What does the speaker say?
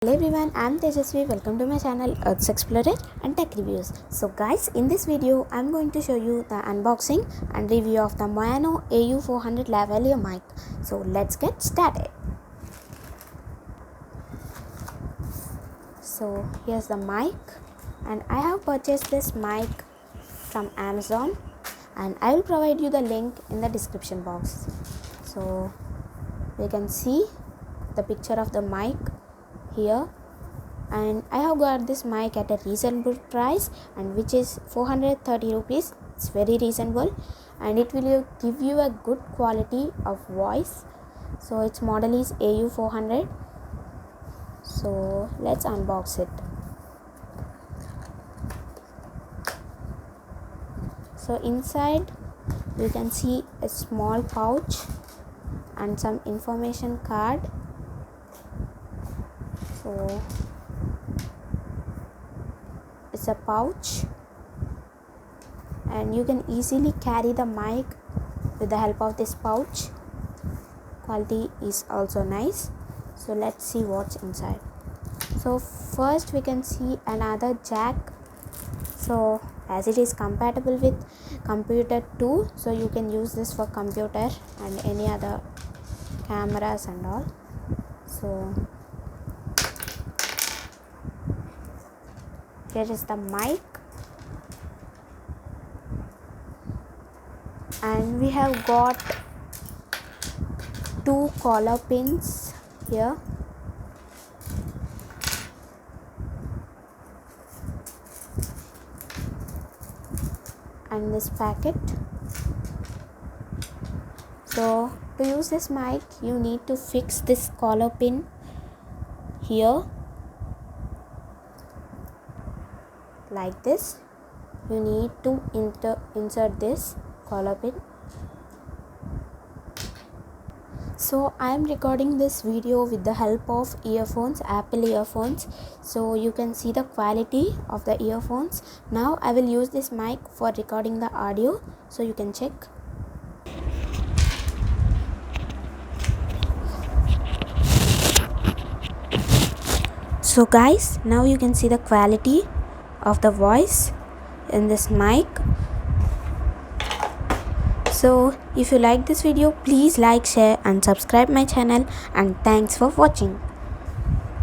Hello everyone, I'm Tejasvi. Welcome to my channel Earth's Explorer and Tech Reviews. So guys, in this video I'm going to show you the unboxing and review of the maono AU400 lavalier mic. So let's get started. So here's the mic, and I have purchased this mic from Amazon, and I will provide you the link in the description box. So you can see the picture of the mic here, and I have got this mic at a reasonable price, and which is 430 rupees. It's very reasonable, and it will give you a good quality of voice. So its model is AU400. So let's unbox it. So inside you can see a small pouch and some information card. So it's a pouch, and you can easily carry the mic with the help of this pouch. Quality is also nice. So let's see what's inside. So first we can see another jack. So as it is compatible with computer too, so you can use this for computer and any other cameras and all. So here is the mic, and we have got two collar pins here, and this packet. So to use this mic you need to fix this collar pin here like this. You need to insert this collar pin. So I am recording this video with the help of earphones, Apple earphones, so you can see the quality of the earphones. Now I will use this mic for recording the audio, so you can check. So guys, now you can see the quality of the voice in this mic. So if you like this video, please like, share and subscribe my channel, and thanks for watching.